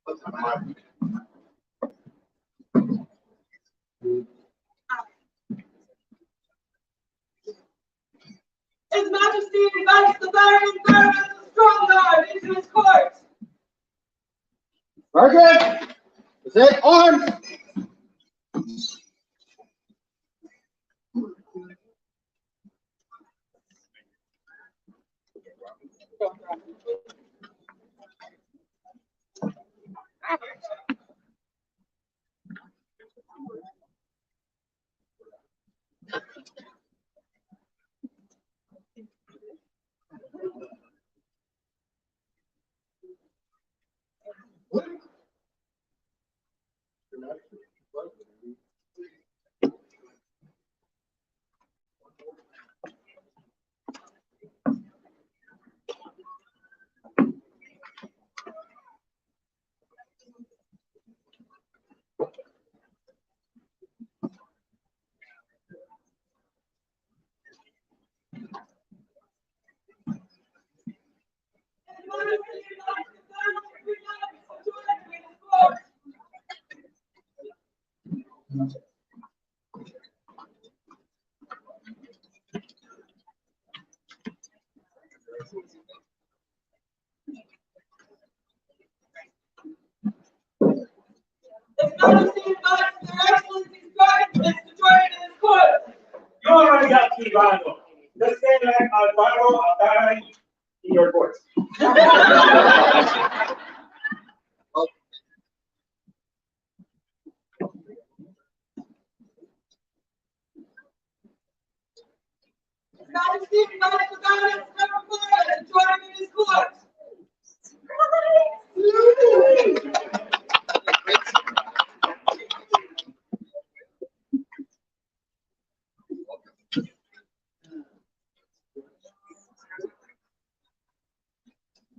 His Majesty invites the Baron of Stromgard into his court. Margaret, is it on? His Majesty invites Their Excellency's guardians to join in his court. You already got key Bible. Just say that Bible in your courts. His Majesty invites the guardians to join in his court.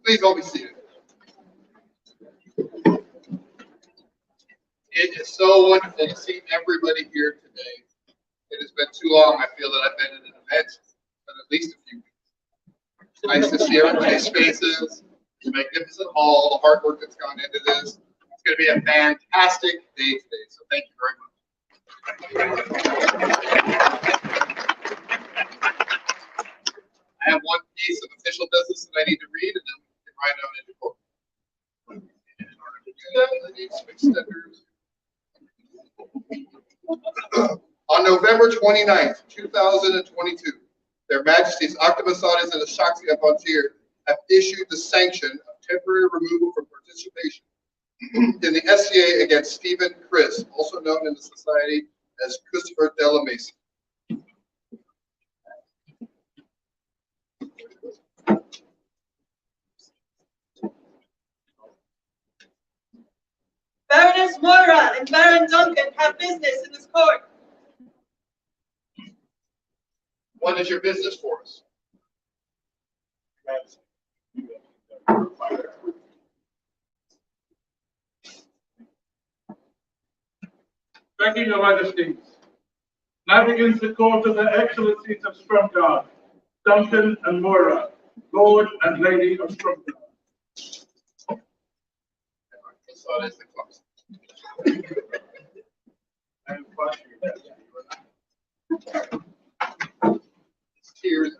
Please all be seated. It is so wonderful to see everybody here today. It has been too long, I feel, that I've been in an event for at least a few weeks. Nice to see everybody's faces, the magnificent hall, the hard work that's gone into this. It's going to be a fantastic day today, so thank you very much. I have one piece of official business that I need to read, and then we can ride out into court. In order to do that, I need some extenders. On November 29th, 2022, Their Majesties Octavasades and the Shaksi of An Tir have issued the sanction of temporary removal from participation in the SCA against Stephen Chris, also known in the society as Christopher Della Mesa. Baroness Moira and Baron Duncan have business in this court. What is your business for us? Thank you, Your Majesties. Now begins the court of the Excellencies of Stromgard, Duncan and Moira, Lord and Lady of Stromgard. Tears.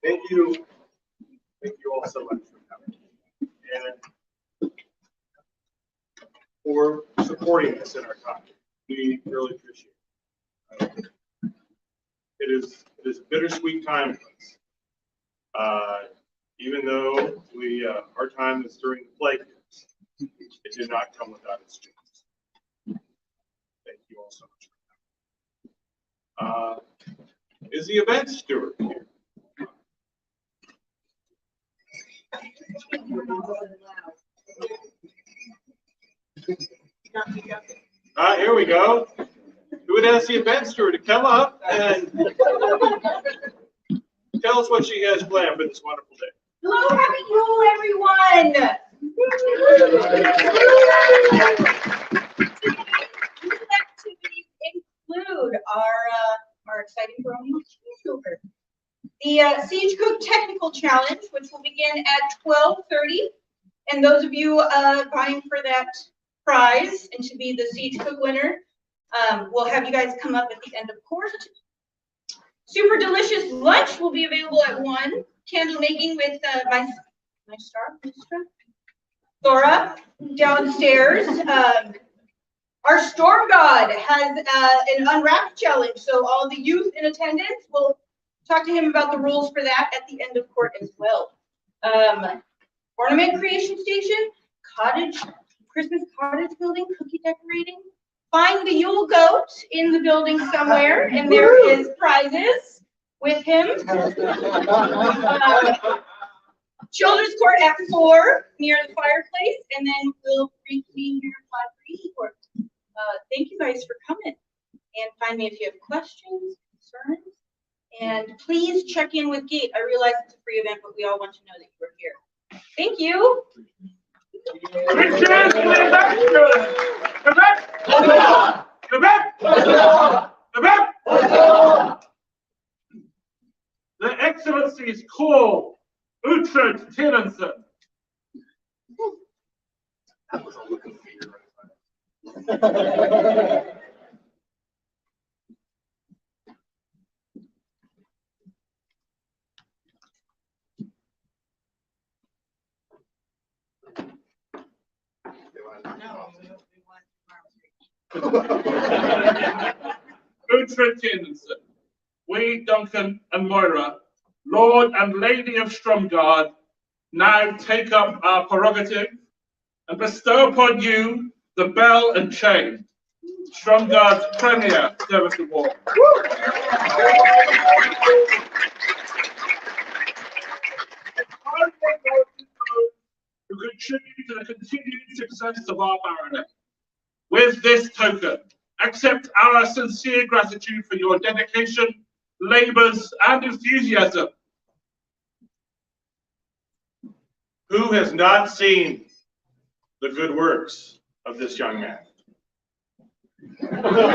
Thank you. Thank you all so much for coming and for supporting us in our time. We really appreciate it. It is a bittersweet time for us. Even though our time is during the plague years, it did not come without its challenges. Thank you all so much for coming. Is the event steward here? Here we go. Who would ask the event steward to come up and tell us what she has planned for this wonderful day? Hello, happy Yule, everyone! These activities include our exciting Baronial changeover. The Siege Cook Technical Challenge, which will begin at 12:30, And those of you vying for that prize and to be the siege cook winner, we'll have you guys come up at the end of court. Super delicious lunch will be available at 1. Candle making with my star, Thora, downstairs. Our storm god has an unwrapped challenge, so all the youth in attendance will talk to him about the rules for that at the end of court as well. Ornament creation station, Christmas cottage building, cookie decorating. Find the Yule goat in the building somewhere, and there is prizes with him. Children's court at 4 near the fireplace, and then we'll reconvene here at 5 for court. Thank you guys for coming, and find me if you have questions, concerns, and please check in with Gate. I realize it's a free event, but we all want to know that you are here. Thank you. The Excellencies call Uhtred Tennyson. That was a look of fear. Uhtred Tennyson, we, Duncan and Moira, Lord and Lady of Stromgard, now take up our prerogative and bestow upon you the bell and chain, Stromgard's premier service award. Who contribute to the continued success of our baronet. With this token, accept our sincere gratitude for your dedication, labors, and enthusiasm. Who has not seen the good works of this young man? Really?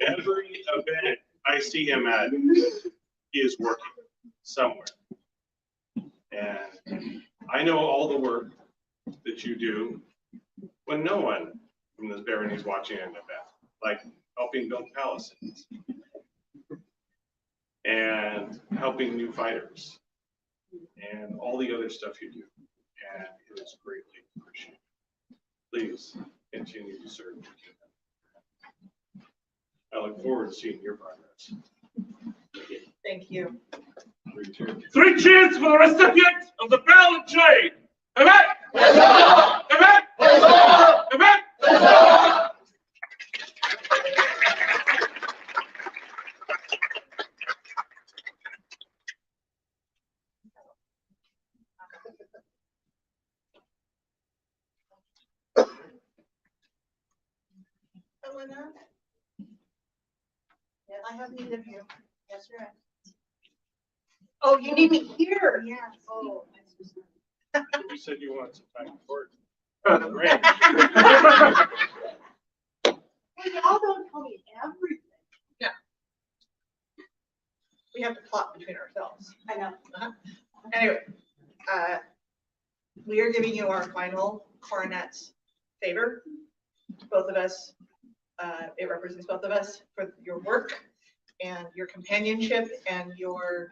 Every event I see him at, he is working somewhere. And I know all the work that you do when no one from this barony is watching an event, like helping build palaces and helping new fighters and all the other stuff you do. And it is greatly appreciated. Please continue to serve your kingdom. I look forward to seeing your progress. Thank you. 3 cheers for the recipient of the bell and chain. Amen. Amen. Amen. Helena? Yes, I have need of you. Yes, you're right. Oh, you need me here? Yes. Oh, You said you wanted some time to work. well, y'all don't tell me everything. Yeah. We have to plot between ourselves. I know. Anyway, we are giving you our final coronet favor. Both of us, it represents both of us for your work and your companionship and your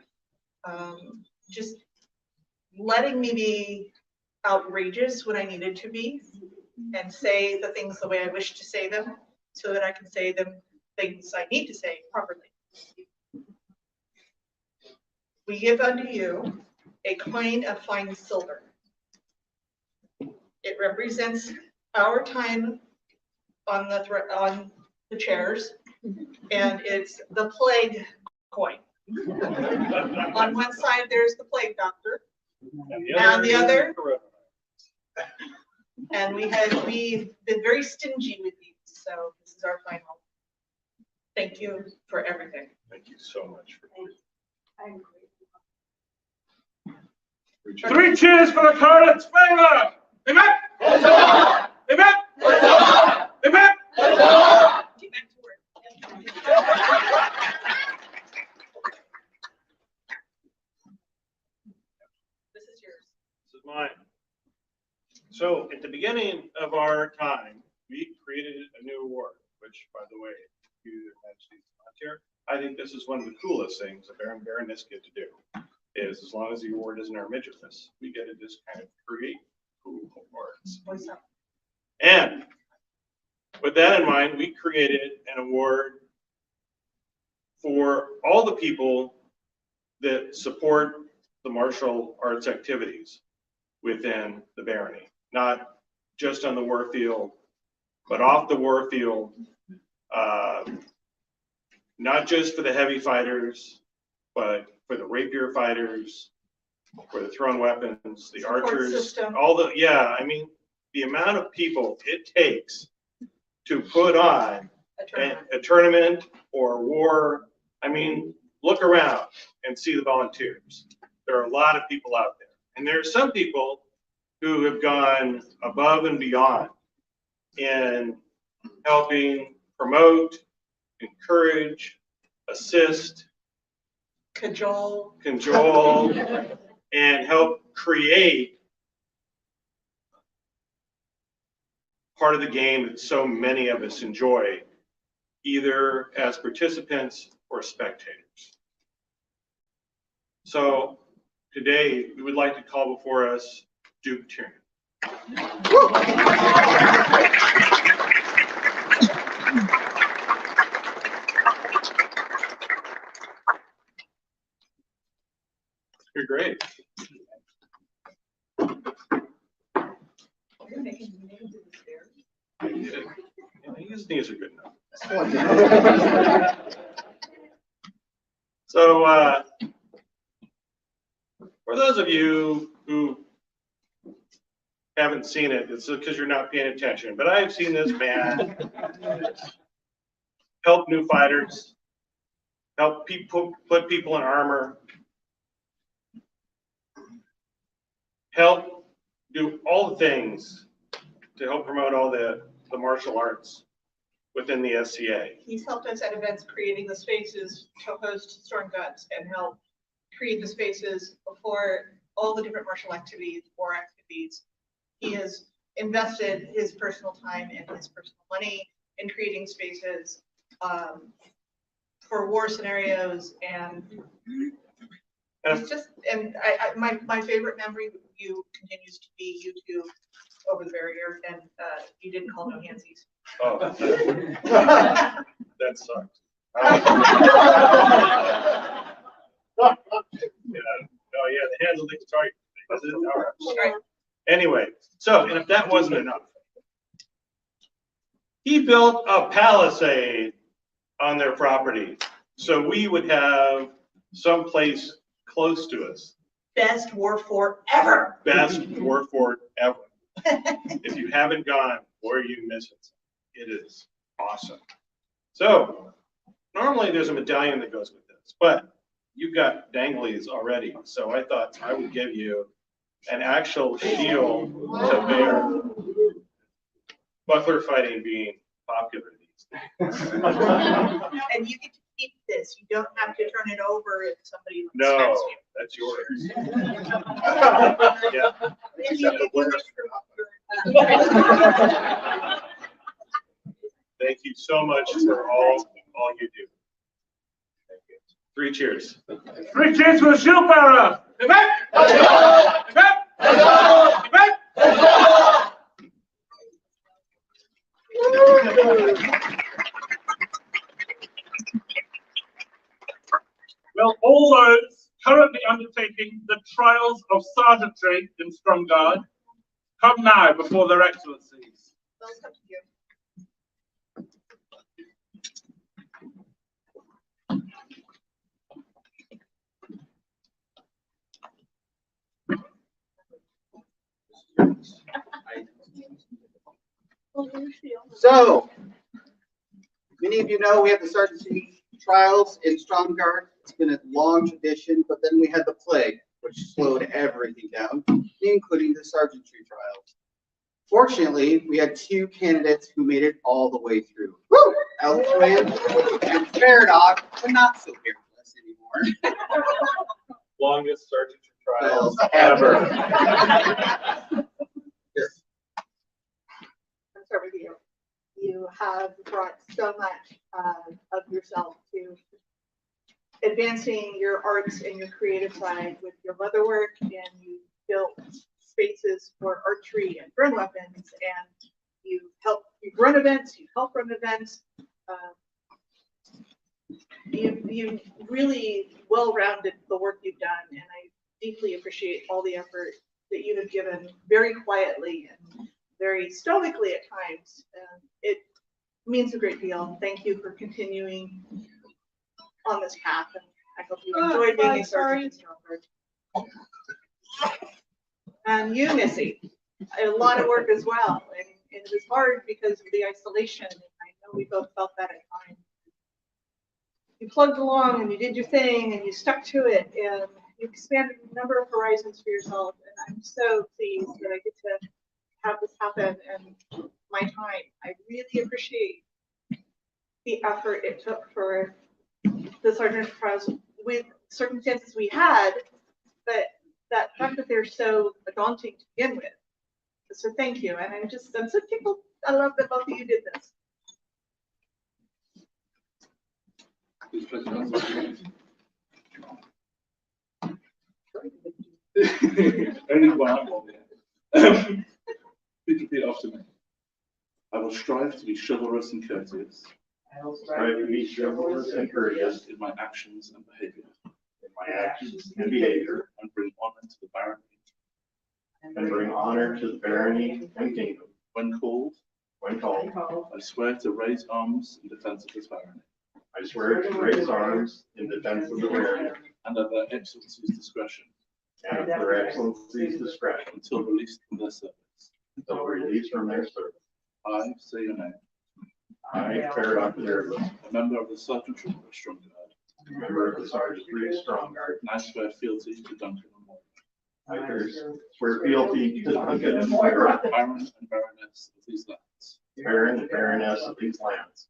just letting me be outrageous when I needed to be and say the things the way I wish to say them so that I can say them things I need to say properly. We give unto you a coin of fine silver. It represents our time on the chairs, and it's the plague coin. On one side, there's the plague doctor, and the other, and we've been very stingy with these, so this is our final. Thank you for everything. Thank you so much for I'm grateful. 3 cheers for the coronet's favor. Amen. Amen. Amen. Get back to work. mine. So at the beginning of our time, we created a new award, which, by the way, you United States of An Tir, I think this is one of the coolest things a Baron and Baroness get to do. Is as long as the award isn't armigerous, we get to just kind of create cool awards. And with that in mind, we created an award for all the people that support the martial arts activities within the barony, not just on the war field, but off the war field, not just for the heavy fighters, but for the rapier fighters, for the thrown weapons, the Support archers, system. all the, yeah, I mean, the amount of people it takes to put on a tournament or war. I mean, look around and see the volunteers. There are a lot of people out there. And there are some people who have gone above and beyond in helping promote, encourage, assist, Cajole. and help create part of the game that so many of us enjoy, either as participants or spectators. So today, we would like to call before us Duke Tiernan. You're great. You're making me do the stairs. Yeah, his knees are good enough. So, for those of you who haven't seen it, it's because you're not paying attention, but I've seen this man help new fighters, help people, put people in armor, help do all the things to help promote all the martial arts within the SCA. He's helped us at events creating the spaces to host Stormguts and help create the spaces for all the different martial activities, war activities. He has invested his personal time and his personal money in creating spaces for war scenarios, and it's just, and my favorite memory of you continues to be you two over the barrier, and you didn't call no handsies. Oh, that sucked. Oh yeah, the hands will take the target. All right. Anyway, so, and if that wasn't enough, he built a palisade on their property, so we would have some place close to us. Best war fort ever. Best war fort ever. If you haven't gone, or you miss it, it is awesome. So normally there's a medallion that goes with this, but you've got danglies already. So I thought I would give you an actual shield to bear. Buckler fighting being popular these days. And you get to keep this. You don't have to turn it over if somebody No, smacks you. that's yours. If you Thank you so much for all you do. Thank you. 3 cheers. 3 cheers for the shield bearer! Well, all those currently undertaking the trials of sergeantry in Stromgard, come now before their excellencies. Those come to you. So, many of you know we have the sergeantcy trials in Stromgard. It's been a long tradition, but then we had the plague, which slowed everything down, including the sergeantry trials. Fortunately, we had 2 candidates who made it all the way through. Elfwin and Faradog, but not so fearless anymore. Longest sergeantry trials ever. Let's start with you. You have brought so much of yourself to advancing your arts and your creative side with your leatherwork, and you built spaces for archery and burn weapons, and you help run events. You really well-rounded the work you've done, and I deeply appreciate all the effort that you have given very quietly and very stoically at times. It means a great deal. Thank you for continuing on this path, and I hope you enjoyed being a sergeant in Stromgard. And you, Missy, a lot of work as well, and it was hard because of the isolation, and I know we both felt that at times. You plugged along and you did your thing and you stuck to it, and you expanded a number of horizons for yourself, and I'm so pleased that I get to have this happen and my time. I really appreciate the effort it took for the Sergeant Enterprise with circumstances we had, but that fact that they're so daunting to begin with. So thank you, and I'm so tickled. I love that both of you did this. Only one I'm on there. Please repeat after me. I will strive to be chivalrous and courteous. I will strive to be chivalrous and courteous in my actions and behavior. in my actions and behavior, And bring honor to the barony. and bring honor to the barony and kingdom. When called, When called, I swear to raise arms in defense of this barony. I swear to raise arms in defense of the barony And at their excellency's discretion. and of their excellency's discretion Until released from their service. until released from their service. I say your name. I, Paradox Miracle, A member of the Sergeantry of Stromgard. member of the Sergeantry of Stromgard, I swear fealty to Duncan and Moira. I swear fealty to Duncan and Moira, Baron and Baroness of these lands. Baron and Baroness of these lands.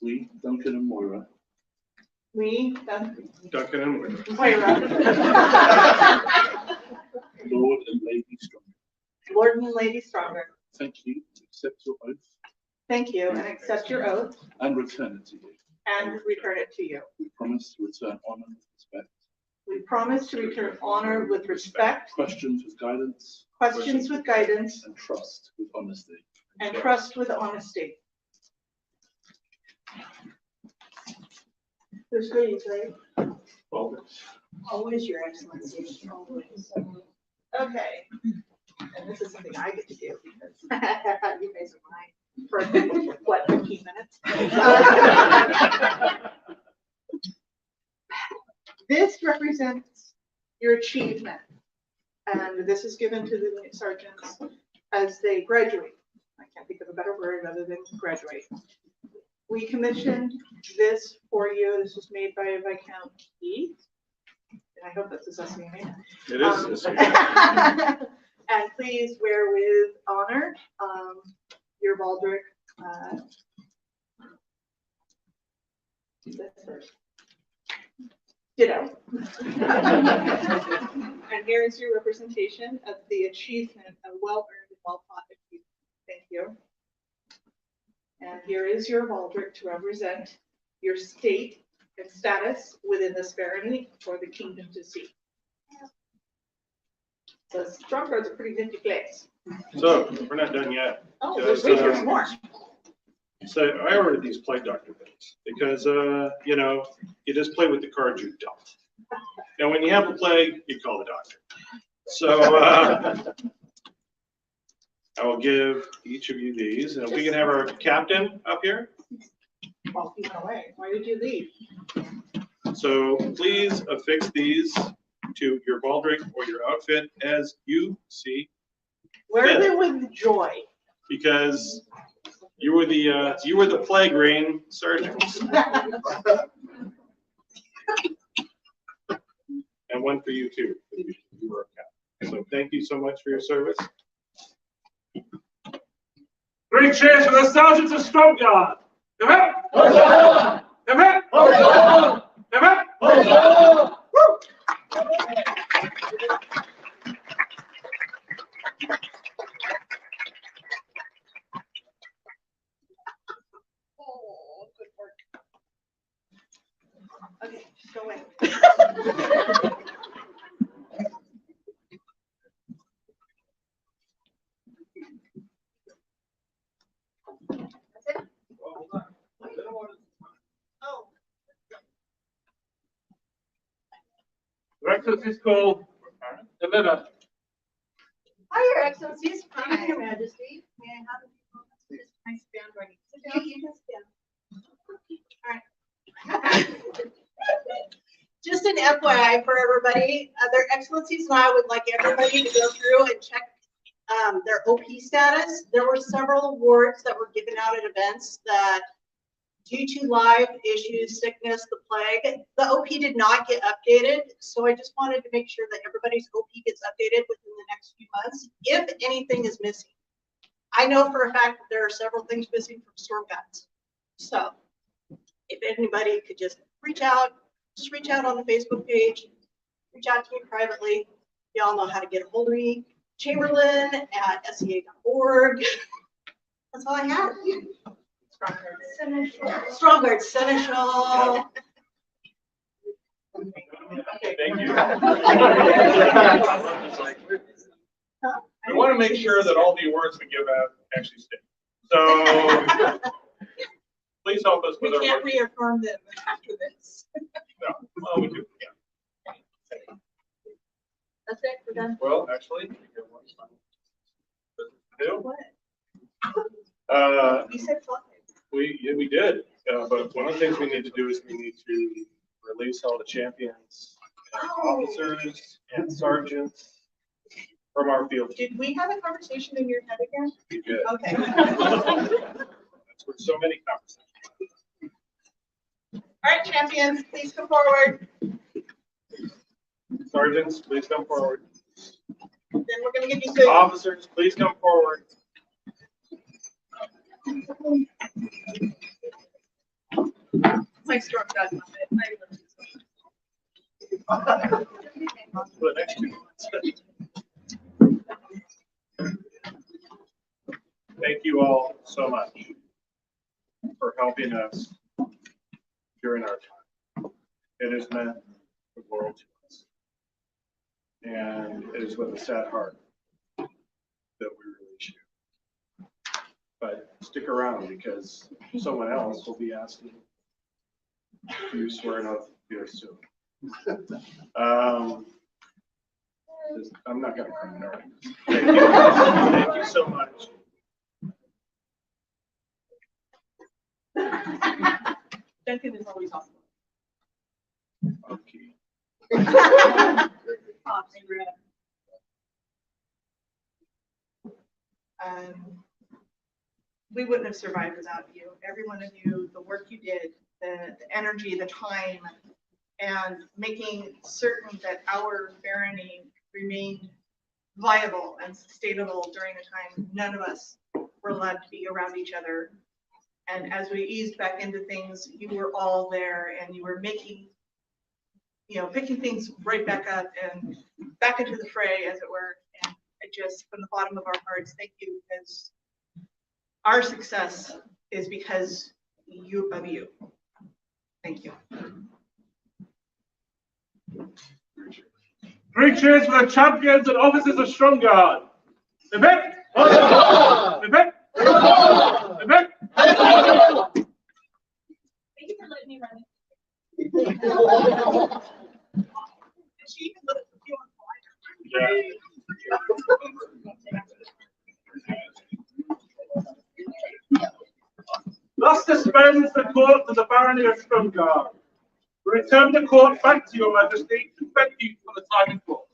We, Duncan and Moira, We, Duncan and Moira. Lord and Lady Stromgard, Lord and Lady Stromgard, thank you to accept your oath thank you, and accept your oath and return it to you. and return it to you. We promise to return honor with respect, We promise to return honor with respect, questions with guidance, questions with guidance, and trust with honesty. and trust with honesty. There's goodies, right? Always, Your Excellency, always. Okay, and this is something I get to do because you guys are mine for what, 15 minutes? This represents your achievement, and this is given to the new sergeants as they graduate. I can't think of a better word other than graduate. We commissioned this for you. This was made by Viscount E. And I hope that's his last name. It is. And please wear with honor your baldric. Ditto. And here is your representation of the achievement, a well-earned and well-fought achievement. Thank you. And here is your baldric to represent your state and status within this barony for the kingdom to see. So Stromgard's a pretty nifty place. So, we're not done yet. Oh, there's more. So I ordered these plague doctor things because, you know, you just play with the cards you're dealt. And when you have a plague, you call the doctor. So I will give each of you these, and if we can have our captain up here. Well, he went away. Why did you leave? So please affix these to your baldric or your outfit as you see, Wear them with joy. because you were the plague reign sergeants. And one for you too. You were a captain. So thank you so much for your service. Three cheers for the Sergeants of Stromgard! Come in! Come in! Come in! Oh, Your Excellency's called the letter. Hi, Your Excellencies. Hi. Your Majesty. May I have a few moments, please? can I stand right? Sit down, you can stand. Just an FYI for everybody, Their Excellencies and I would like everybody to go through and check their OP status. There were several awards that were given out at events that, due to live issues, sickness, the plague, the OP did not get updated. So I just wanted to make sure that everybody's OP gets updated within the next few months, if anything is missing. I know for a fact that there are several things missing from Stromgard. So if anybody could just reach out on the Facebook page, reach out to me privately. Y'all know how to get a hold of me. Chamberlain@sea.org. That's all I have. Stromgard Seneschal. Thank you. We want to make sure that all the awards we give out actually stick. So please help us with We our can't work. reaffirm them after this. No, well, we do. Yeah. That's it, we're done. Well, actually, we have one final business to do. What? You said fluffy. We did, but one of the things we need to do is we need to release all the champions, and officers, and sergeants from our field. Did we have a conversation in your head again? We did. Okay. That's where so many conversations. All right, champions, please come forward. Sergeants, please come forward. Then we're gonna give you food. Officers, please come forward. My stroke got my For the next 2 months. Thank you all so much for helping us during our time. It has meant the world to us. And it is with a sad heart that we release you. But stick around because someone else will be asking if you swear an oath here soon. I'm not gonna cry, no. Thank you. Thank you so much. Duncan is always awesome. Okay. We wouldn't have survived without you. Every one of you, the work you did, the energy, the time, and making certain that our barony remained viable and sustainable during a time none of us were allowed to be around each other. And as we eased back into things, you were all there and you were making, picking things right back up and back into the fray, as it were. And I just, from the bottom of our hearts, thank you, because our success is because of you. Thank you. 3 cheers for the champions and officers of Stromgard. Repeat. Repeat. Repeat. Thank you for letting me run. She even let you on fire. Thus dispense the court to the Barony of Stromgard. We return the court back to your Majesty and thank you for the time in court.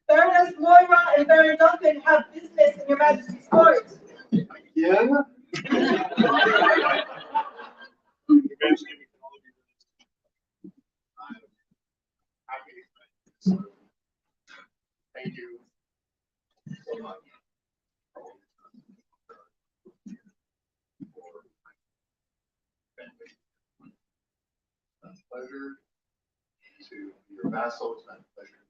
Baroness Moira and Baron Duncan have business in your Majesty's court. Again? Eventually, we can only be happy. Thank you so much. It's a pleasure to be your vassal. It's been a pleasure.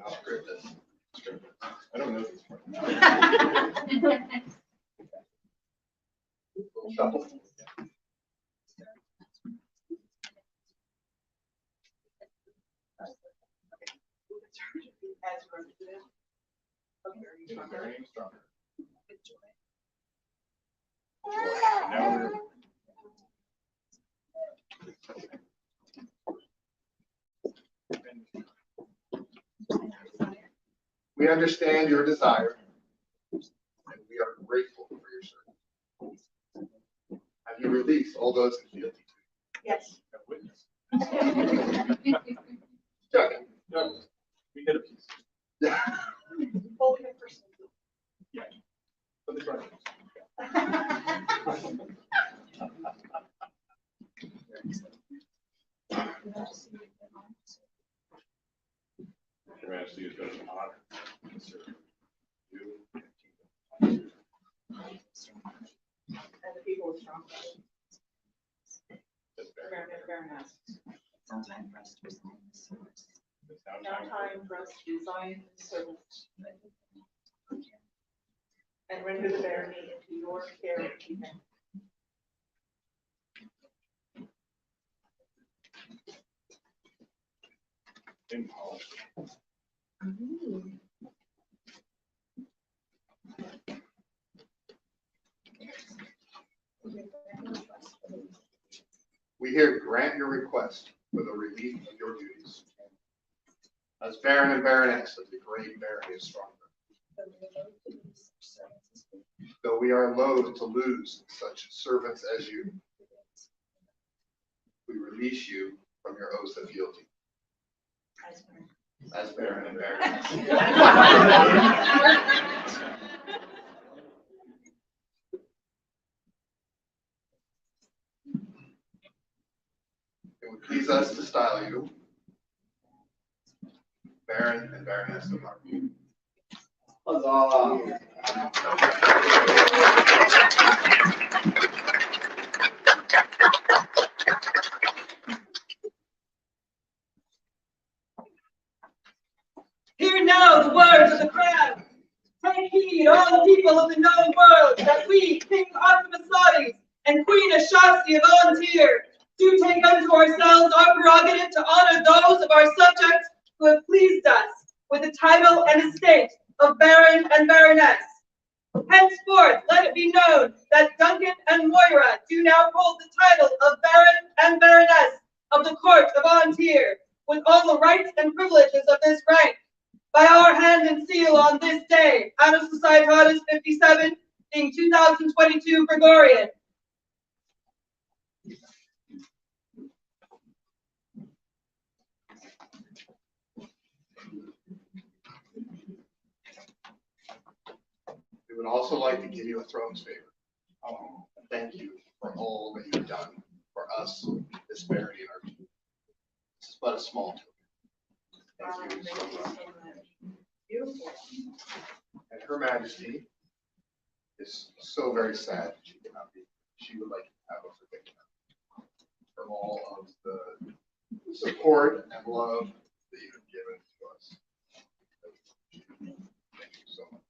I'll script this. I don't know this part. Shuffle. As representative of Barony of Stromgard. Very strong. With joy. Now we're. We understand your desire, and we are grateful for your service. Have you released all those in fealty Yes. Got witness. to you? Checking. No, we did a piece. Yeah. Holy and personal. Yeah. For the front. Your Majesty, it's been an honor to serve you and Kingdom. And the people of Stromgard. Baron and Baroness. It's now time for us to resign the service. It's now Now time time for us to resign the service and render the barony into your care and keeping. in policy. We here grant your request for the relief of your duties as Baron and Baroness of the great Barony of Stromgard. Though we are loath to lose such servants as you, we release you from your oath of fealty as Baron and Baroness. It would please us to style you Baron and Baroness of Mark. Huzzah! Hear now the words of the crown. Take heed, all the people of the known world, that we, King Artemisades and Queen Ashasi of An Tir, do take unto ourselves our prerogative to honor those of our subjects who have pleased us with the title and estate of Baron and Baroness. Henceforth, let it be known that Duncan and Moira do now hold the title of Baron and Baroness of the Court of An Tir, with all the rights and privileges of this rank, by our hand and seal on this day, Annus Societatis 57, being 2022 Gregorian. We would also like to give you a throne's favor. Thank you for all that you've done for us, this barony and our people. This is but a small token. Thank you so much. Beautiful. And Her Majesty is so very sad that she cannot be. She would like to have a forgiveness for all of the support and love that you have given to us. Thank you so much.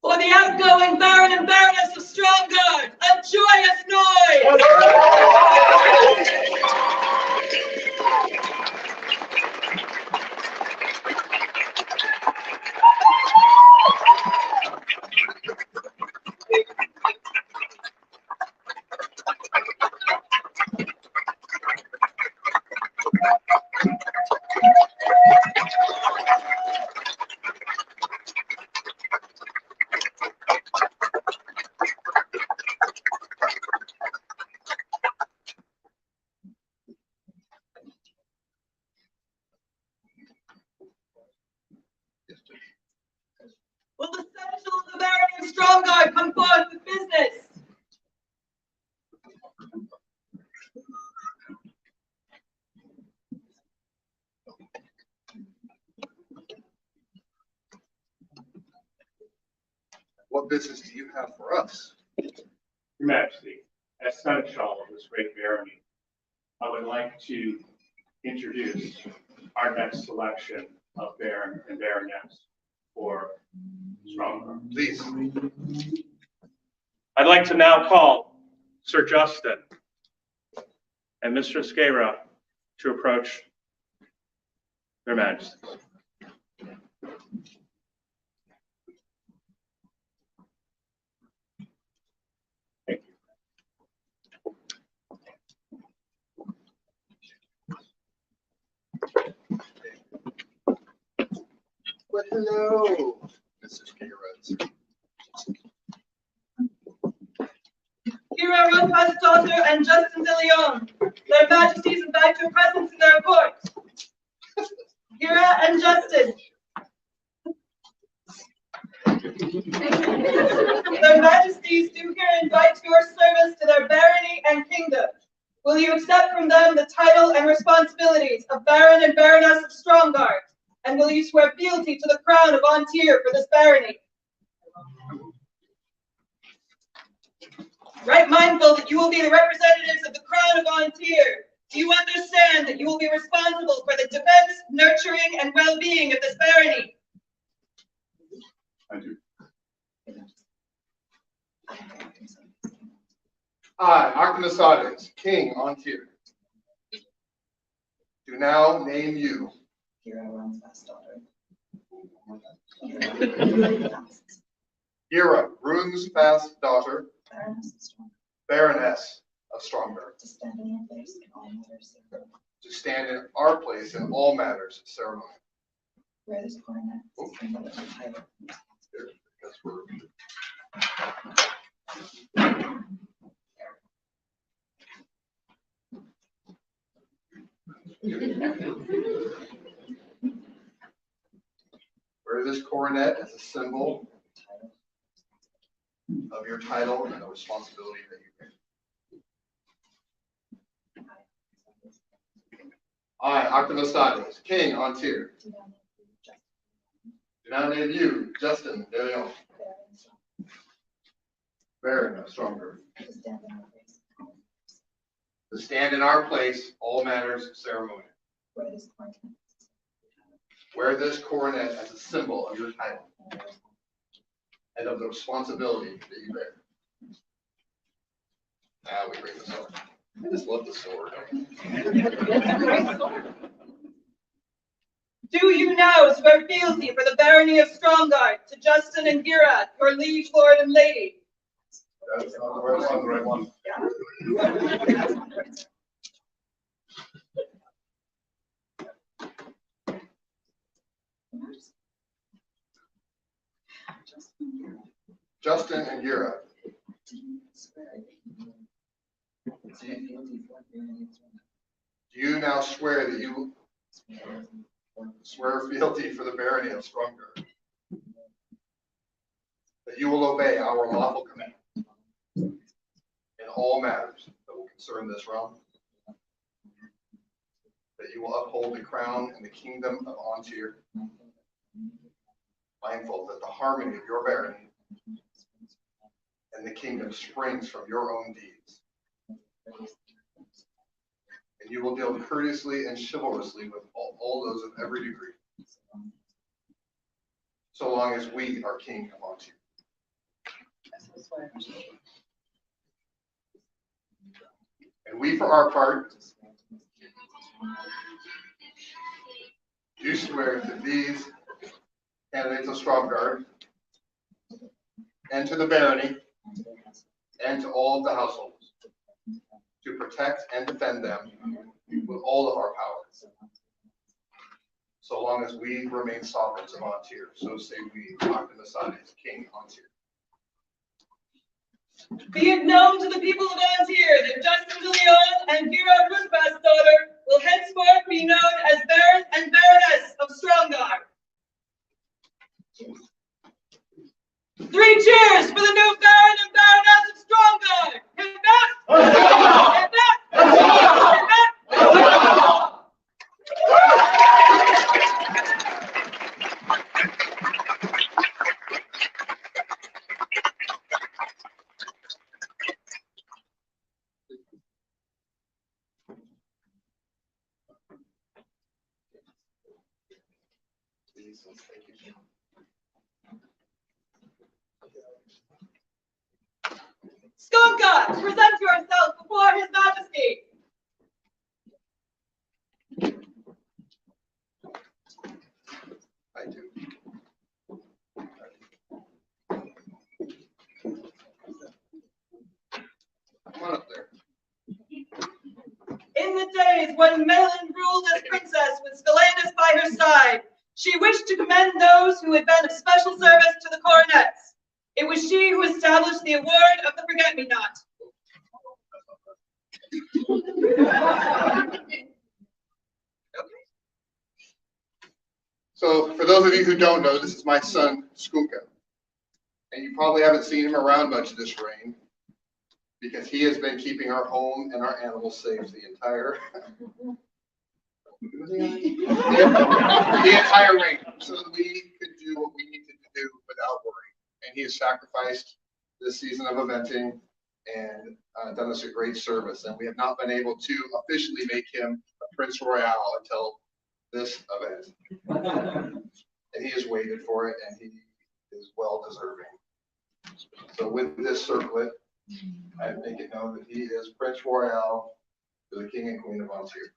For the outgoing Baron and Baroness of Stromgard, a joyous noise! Will the seneschal of the Barony of Stromgard come forth with business? What business do you have for us? Your Majesty, as seneschal of this great barony, I would like to introduce our next selection of Baron and Baroness for Stromgard. Please. I'd like to now call Sir Justin and Mr. Skara to approach their majesties. Thank you. Well, hello, Mrs. Kira. Kira Rothbast's daughter and Justin de Leon, their majesties invite your presence in their court. Kira and Justin. Their majesties do here invite your service to their barony and kingdom. Will you accept from them the title and responsibilities of Baron and Baroness of Stromgard? And will you swear fealty to the crown of An Tir for this barony? Right mindful that you will be the representatives of the crown of An Tir, do you understand that you will be responsible for the defense, nurturing, and well-being of this barony? I do. I, Artemisades, King An Tir, do now name you Kira Rothbast's daughter. Gira, Runesfast's daughter, Baroness Baroness of Stromgard. of Stromgard, To stand in your place in all matters of to stand in our place in all matters ceremonial. where this coronet is a symbol of the title. Because we're Wear this coronet as a symbol of your title and the responsibility that you bear. I, Artemisades, King An Tir, do now name you Justin de Leon, Baron of Stromgard, To stand in your place in all to stand in our place all matters ceremonial. where this coronet Wear this coronet as a symbol of your title and of the responsibility that you bear. Now we bring the sword. I just love the sword. Do you now swear fealty for the barony of Stromgard to Justin and Gira, your liege lord and lady? That's not the right one. Justin and Gira, do you now swear that you swear fealty for the barony of Stromgard? That you will obey our lawful command in all matters that will concern this realm? That you will uphold the crown and the kingdom of An Tir, mindful that the harmony of your barony and the kingdom springs from your own deeds. And you will deal courteously and chivalrously with all those of every degree, so long as we are king of An Tir. And we, for our part, do swear to these candidates of Stromgard, and to the barony, and to all of the households, to protect and defend them with all of our powers, so long as we remain sovereigns of An Tir. So say we, Artemisades, King An Tir. Be it known to the people of An Tir that Justin de Leon and Gira Rothbast's daughter will henceforth be known as Baron and Baroness of Stromgard. 3 cheers for the new Baron and Baroness of Stromgard! Hit back! Hit back! Hit back! to present yourself before His Majesty. I do. Come on up there. In the days when Melon ruled as princess with Scalandus by her side, she wished to commend those who had been of special service to the coronets. It was she who established the award of the Forget-Me-Not. So for those of you who don't know, this is my son, Stromgard. And you probably haven't seen him around much this reign because he has been keeping our home and our animals safe the entire reign so that we could do what we needed to do without worry. And he has sacrificed this season of eventing and done us a great service. And we have not been able to officially make him a Prince Royal until this event. And he has waited for it, and he is well deserving. So with this circlet, I make it known that he is Prince Royal to the King and Queen of An Tir.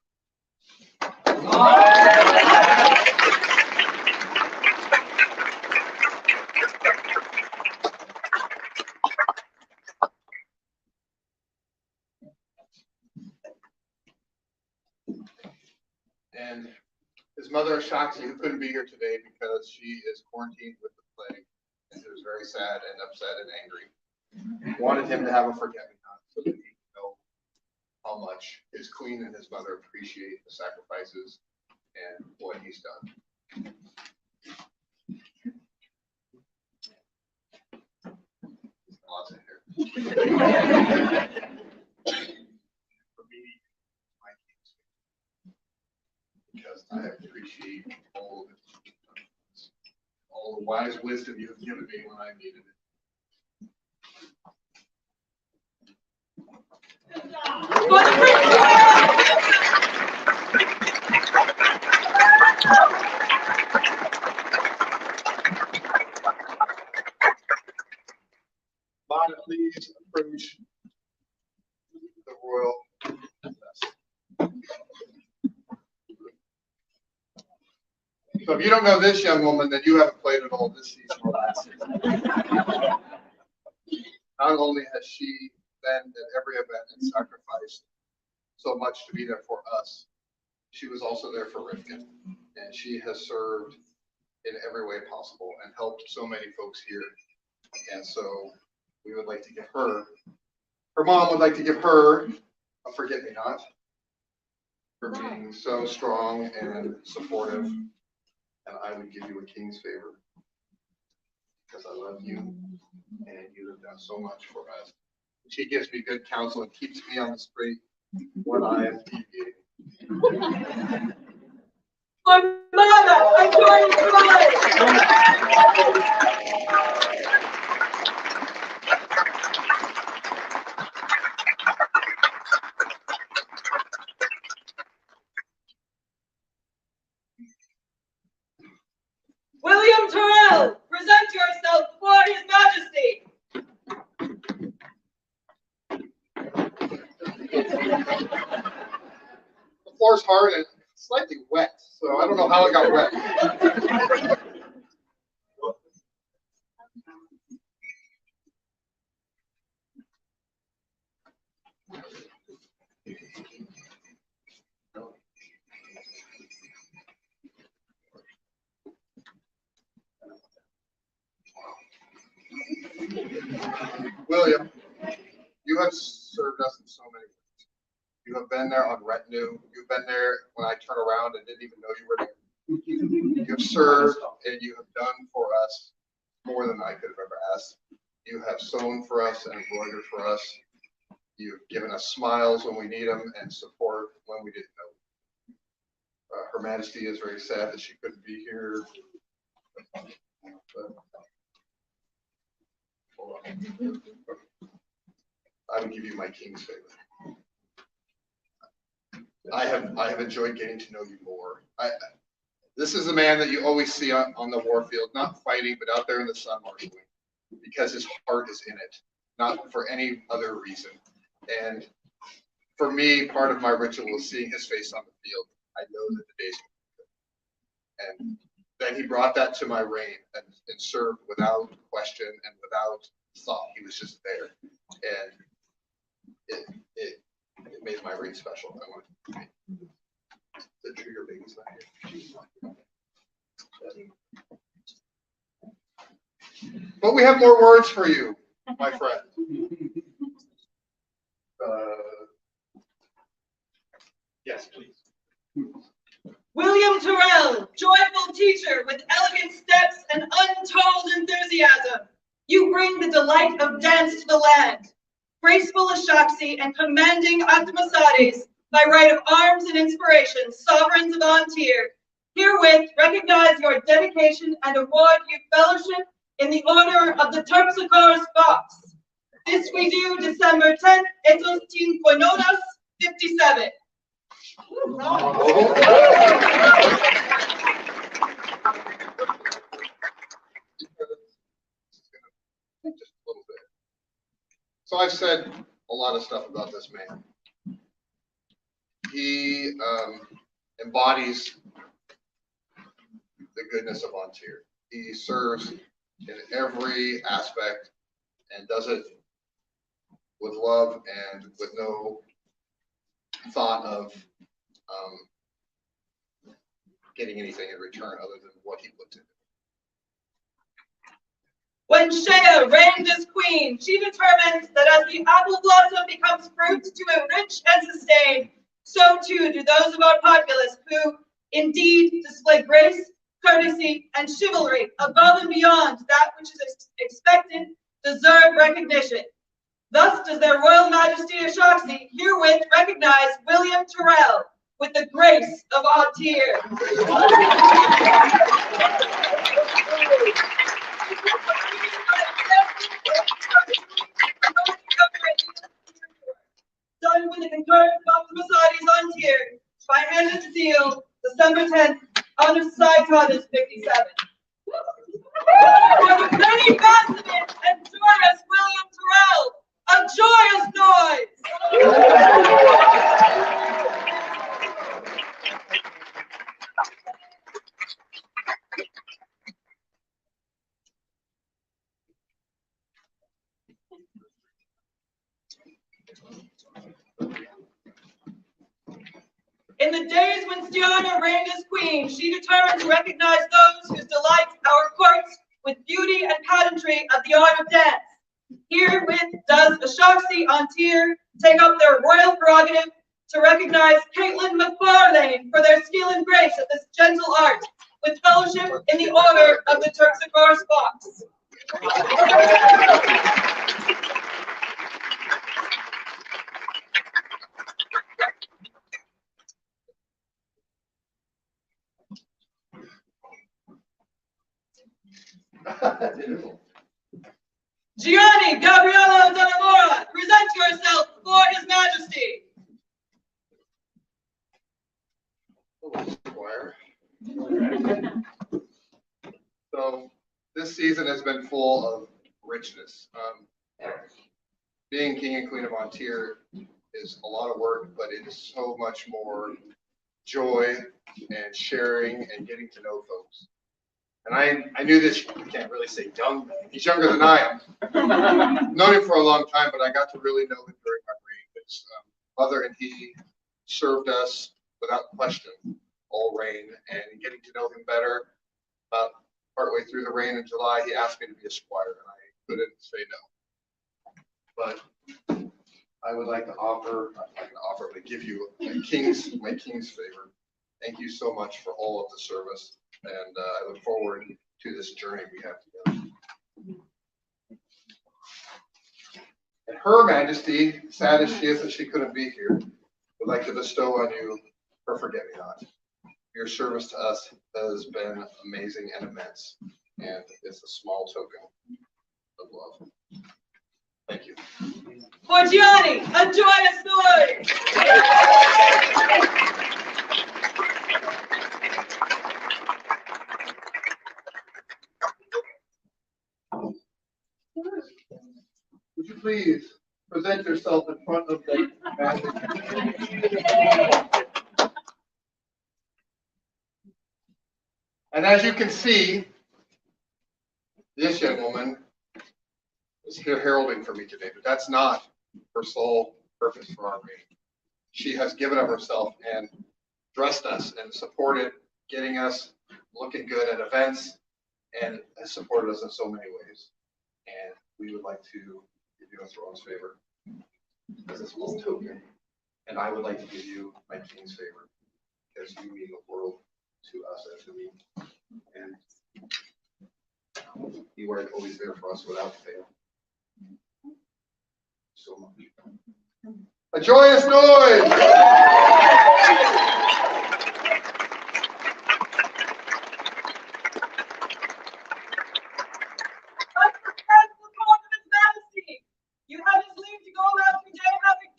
And his mother, Shakti, who couldn't be here today because she is quarantined with the plague, and she was very sad and upset and angry, wanted him to have a forget-me-not so that he could know how much his queen and his mother appreciate the sacrifices and what he's done. Lots in here. For me, my king's because I appreciate all the wise wisdom you have given me when I needed it. For the Prince Royal! Bada, please approach the royal. So if you don't know this young woman, then you haven't played at all this season or last season. Not only has she been at every event and sacrificed so much to be there for us, she was also there for Rifkin, and she has served in every way possible and helped so many folks here. And so we would like to give her mom would like to give her a forget-me-not for being so strong and supportive. And I would give you a king's favor because I love you and you have done so much for us. She gives me good counsel and keeps me on the straight when I am deviating. For Mama, I join you. William Terrell, present yourself before His Majesty. The floor's hard and slightly wet, so I don't know how it got wet. William, you have served us in so many ways. You have been there on retinue. You've been there when I turned around and didn't even know you were there. You have served and you have done for us more than I could have ever asked. You have sewn for us and embroidered for us. You've given us smiles when we need them and support when we didn't know. Her Majesty is very sad that she couldn't be here. But, hold on. I would give you my king's favor. I have enjoyed getting to know you more. This is a man that you always see on the war field, not fighting, but out there in the sun marshaling, because his heart is in it. not for any other reason. And for me, part of my ritual is seeing his face on the field. I know that the day's going to be good. And then he brought that to my reign and served without question and without thought. He was just there. And it made my reign special. I want the trigger baby's not here. But we have more words for you, my friend. Yes, please. William Terrell, joyful teacher with elegant steps and untold enthusiasm, you bring the delight of dance to the land. Graceful as Shaxi and commanding Atmasaris, by right of arms and inspiration, sovereigns of An Tir, herewith recognize your dedication and award you fellowship in the order of the Terpsichore's Fox. This we do December 10th, etos tin koinodos 57. Just a little bit. So I've said a lot of stuff about this man. He embodies the goodness of An Tir. He serves in every aspect and does it with love and with no thought of getting anything in return other than what he puts in. When Shea reigned as queen, she determined that as the apple blossom becomes fruit to enrich and sustain, so too do those of our populace who, indeed, display grace, courtesy, and chivalry above and beyond that which is expected, deserve recognition. Thus does their Royal Majesty Ashoxi herewith recognize William Terrell with the grace of An Tir. Done with the concurrence of the Masadi's An Tir, by hand and seal, December 10th, under Saiton 57. For the many faceted and joyous William Terrell, a joyous noise! In the days when Stiana reigned as queen, she determined to recognize those whose delight our courts with beauty and pageantry of the art of dance. Herewith does Ashoxi An Tir take up their royal prerogative to recognize Caitlin McFarlane for their skill and grace of this gentle art, with fellowship in the order of the Terpsichore's Fox. Gianni Gabriello Della Mora, present yourself before His Majesty. Squire. So this season has been full of richness. Being King and Queen of An Tir is a lot of work, but it is so much more joy and sharing and getting to know folks. And I knew this, you can't really say young, he's younger than I am. Known him for a long time, but I got to really know him during my reign. His mother and he served us without question all reign, and getting to know him better. About partway through the reign in July, he asked me to be a squire, and I couldn't say no. But I would like to offer, but give you my king's favor. Thank you so much for all of the service, and I look forward to this journey we have together. And Her Majesty, sad as she is that she couldn't be here, would like to bestow on you her forget-me-not. Your service to us has been amazing and immense, and it's a small token of love. Thank you. For Gianni, a joyous noise! Would you please present yourself in front of the magic. And as you can see, this young woman is here heralding for me today, but that's not her sole purpose for our meeting. She has given of herself and dressed us and supported getting us looking good at events and has supported us in so many ways. And we would like to give you a throne's favor as a small token. And I would like to give you my king's favor because you mean the world to us and to me. And you weren't always there for us without fail. So much. A joyous noise! You have his leave to go about your day having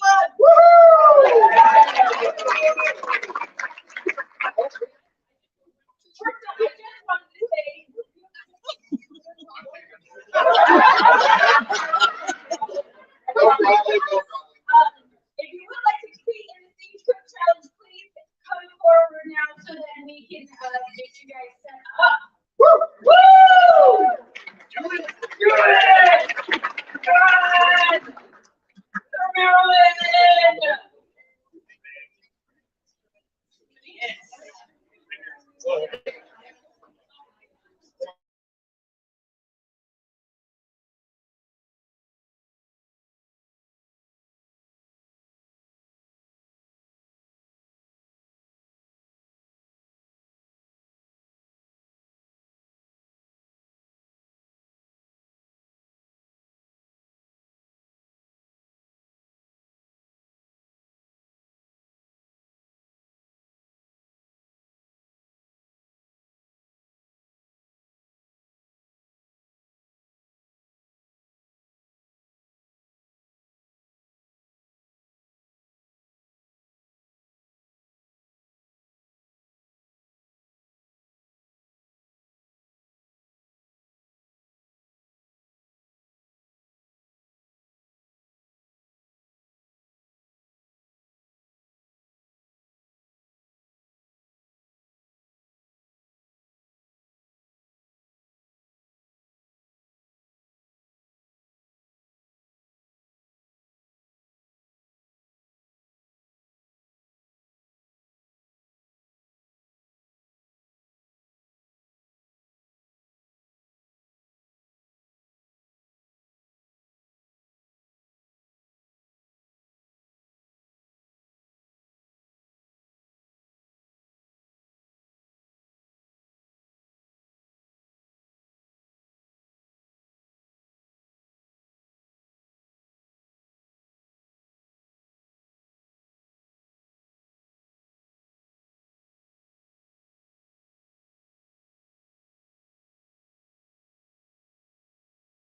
fun.